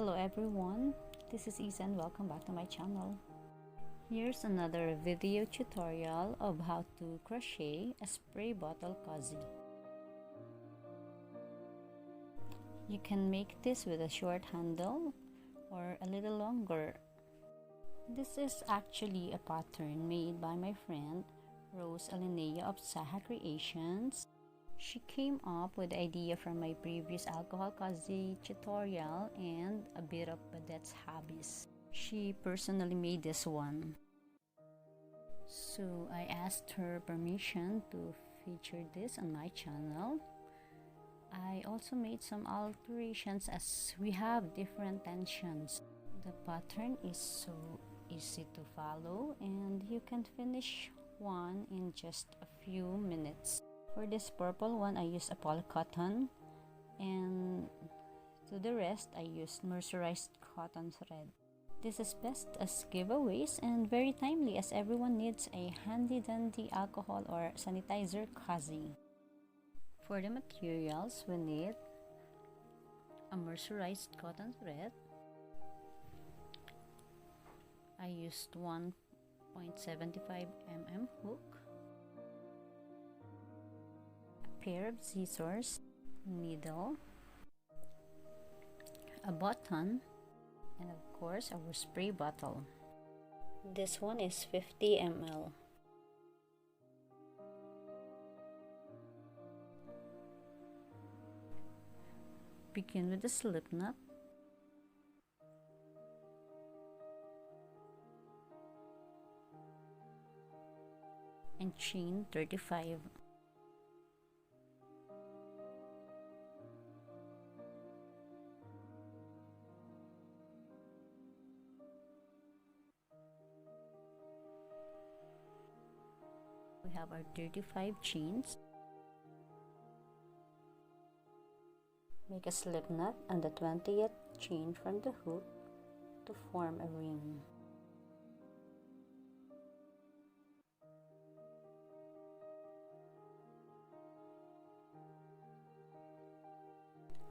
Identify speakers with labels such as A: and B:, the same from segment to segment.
A: Hello everyone, this is Isa and welcome back to my channel. Here's another video tutorial of how to crochet a spray bottle cozy. You can make this with a short handle or a little longer. This is actually a pattern made by my friend Rose Alinea of Saha Creations. She came up with the idea from my previous alcohol cozy tutorial and a bit of Badette's hobbies. She personally made this one. So I asked her permission to feature this on my channel. I also made some alterations as we have different tensions. The pattern is so easy to follow and you can finish one in just a few minutes. For this purple one, I used a polycotton, and to the rest, I used mercerized cotton thread. This is best as giveaways and very timely as everyone needs a handy-dandy alcohol or sanitizer cozy. For the materials, we need a mercerized cotton thread. I used 1.75 mm hook, pair of scissors, needle, a button, and of course our spray bottle. This one is 50 ml. Begin with the slip knot. And chain 35. We have our 35 chains. Make a slip knot on the 20th chain from the hook to form a ring.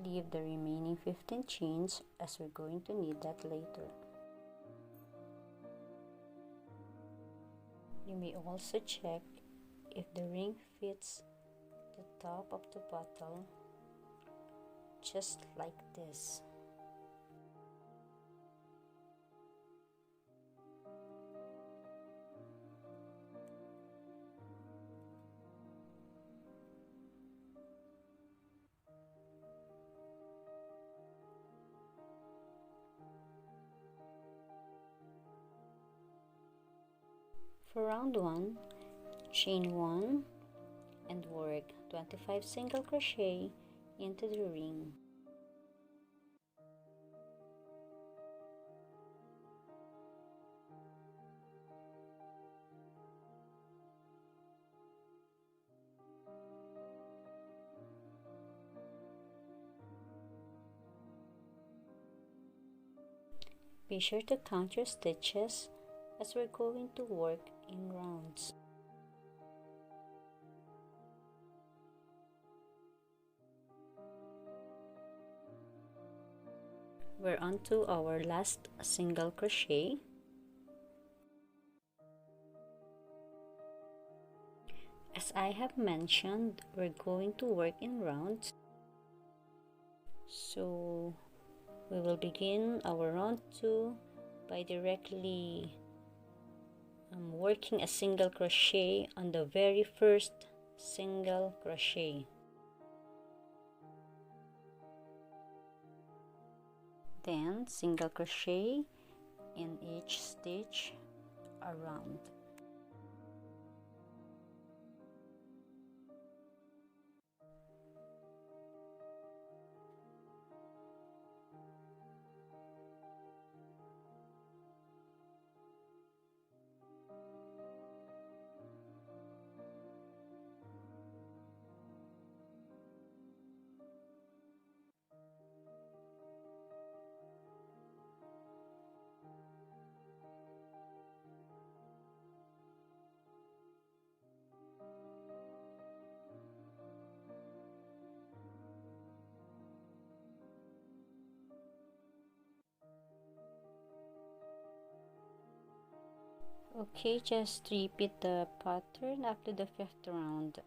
A: Leave the remaining 15 chains as we're going to need that later. You may also check if the ring fits the top of the bottle, just like this. For round 1, chain 1 and work 25 single crochet into the ring. Be sure to count your stitches as we're going to work in rounds. We're on to our last single crochet. As I have mentioned, we're going to work in rounds. So we will begin our round 2 by directly working a single crochet on the very first single crochet. Then single crochet in each stitch around. Okay, just repeat the pattern up to the 5th round.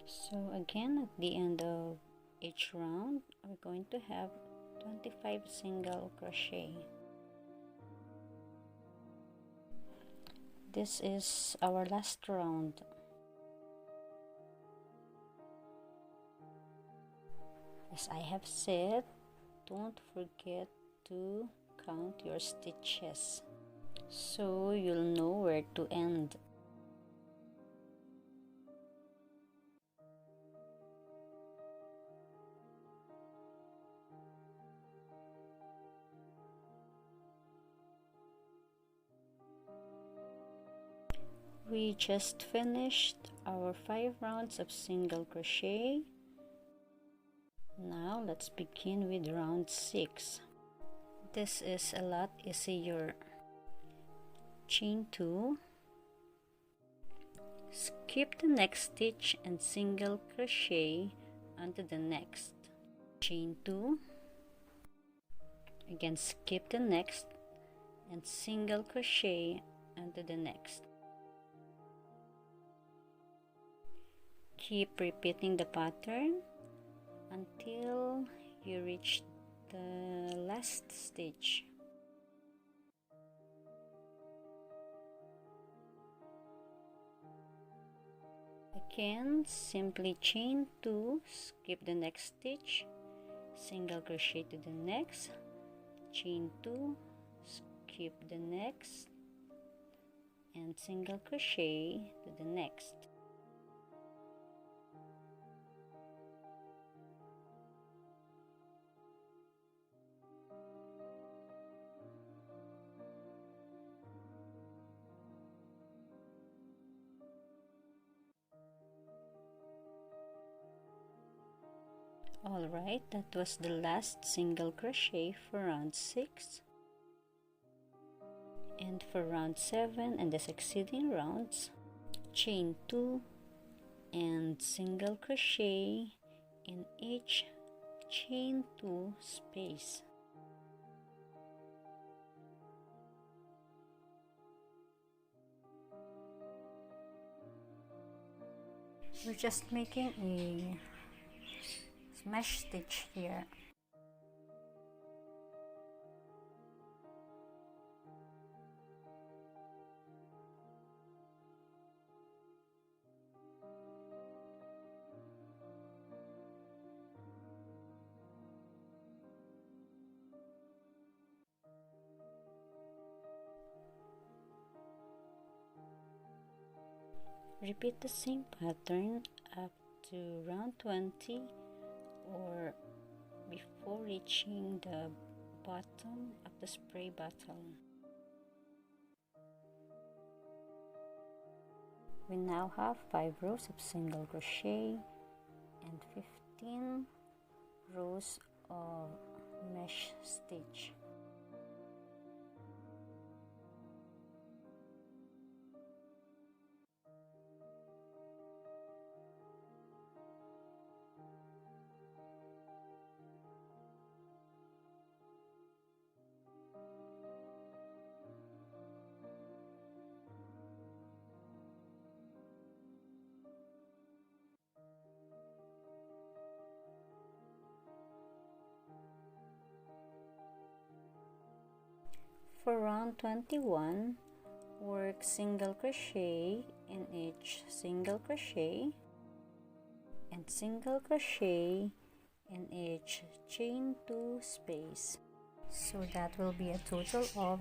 A: So again, at the end of each round, we're going to have 25 single crochet. This is our last round. As I have said, don't forget to count your stitches so you'll know where to end. We just finished our 5 rounds of single crochet. Now let's begin with round 6. This is a lot easier. Chain 2, skip the next stitch and single crochet onto the next. Chain 2, again skip the next and single crochet onto the next. Keep repeating the pattern until you reach the last stitch. Again, simply chain 2, skip the next stitch, single crochet to the next, chain 2, skip the next, and single crochet to the next. Alright, that was the last single crochet for round 6. And for round 7 and the succeeding rounds, chain 2 and single crochet in each chain 2 space. We're just making a mesh stitch here. Repeat the same pattern up to round 20 or before reaching the bottom of the spray bottle. We now have 5 rows of single crochet and 15 rows of mesh stitch. For round 21, work single crochet in each single crochet and single crochet in each chain 2 space. So that will be a total of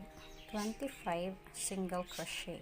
A: 25 single crochet.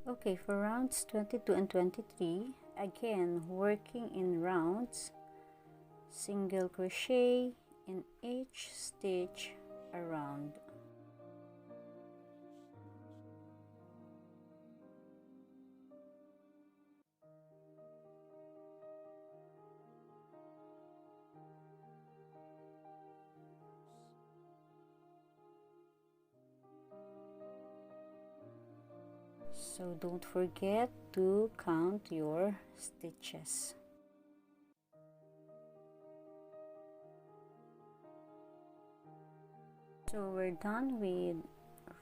A: Okay, for rounds 22 and 23, again working in rounds, single crochet in each stitch around. So don't forget to count your stitches. So we're done with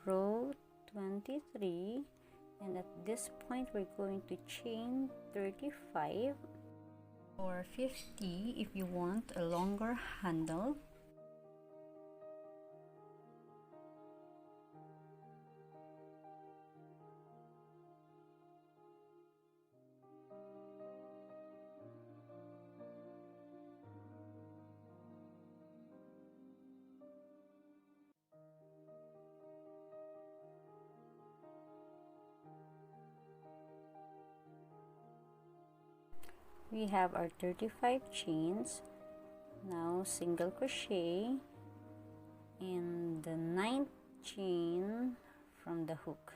A: row 23, and at this point we're going to chain 35 or 50 if you want a longer handle. We have our 35 chains. Now single crochet in the 9th chain from the hook.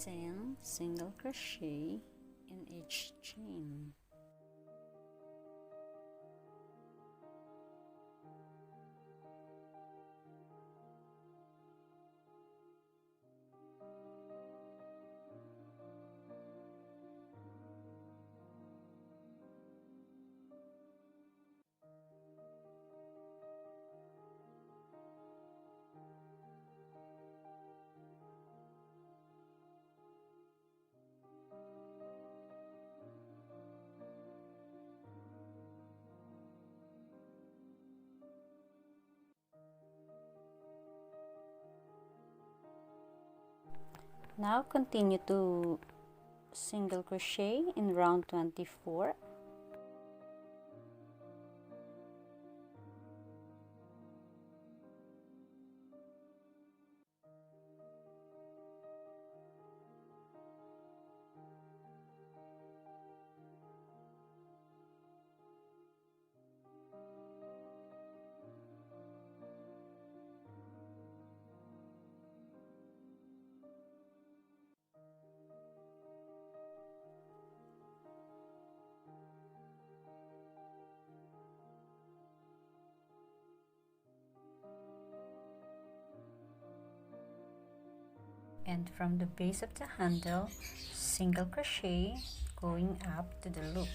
A: Then single crochet in each chain. Now continue to single crochet in round 24. And from the base of the handle, single crochet going up to the loop.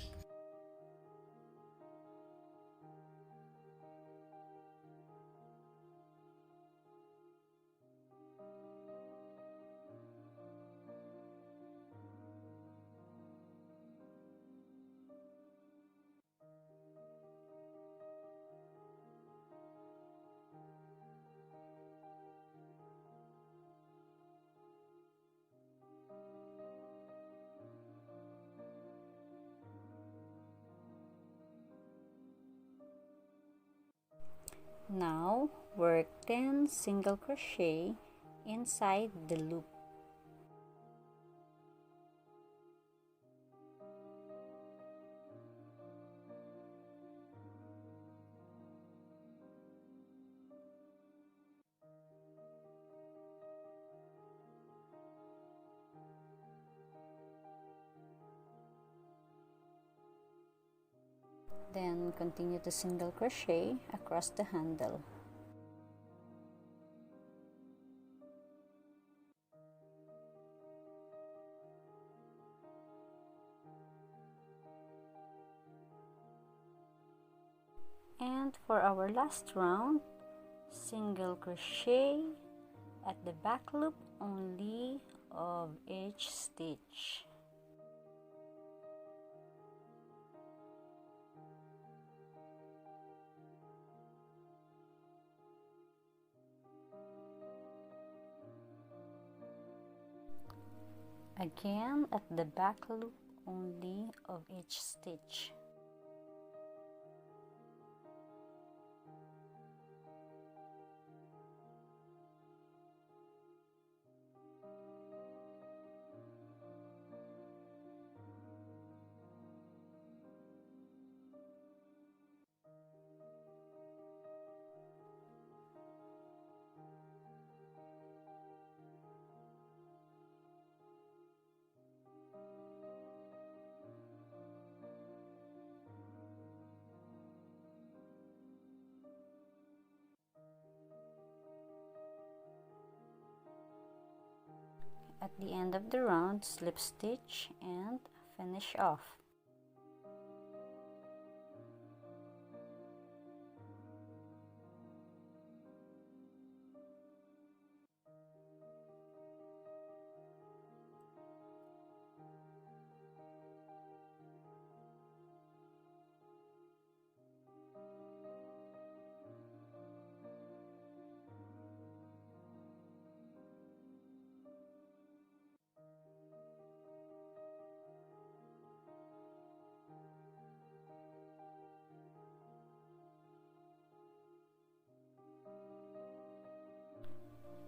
A: Now work 10 single crochet inside the loop. Then continue to single crochet across the handle. And for our last round, single crochet at the back loop only of each stitch. Again at the back loop only of each stitch. At the end of the round, slip stitch and finish off.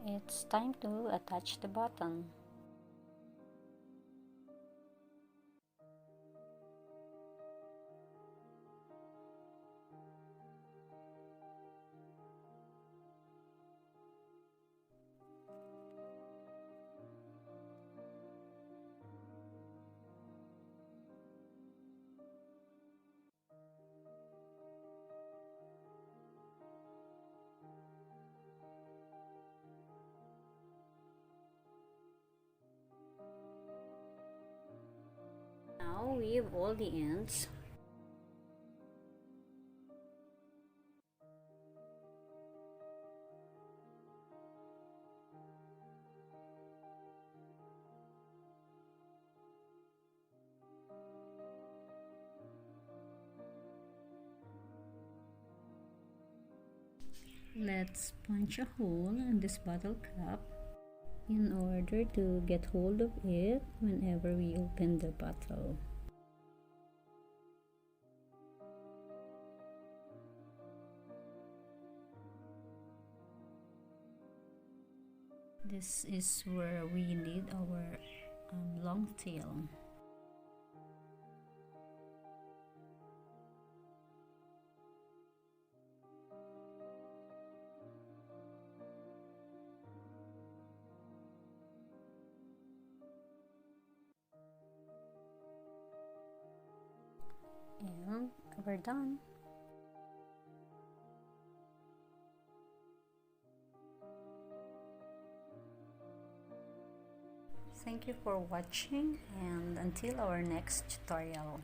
A: It's time to attach the button. Now weave all the ends. Let's punch a hole in this bottle cap in order to get hold of it whenever we open the bottle. This is where we need our long tail. And we're done. Thank you for watching, and until our next tutorial.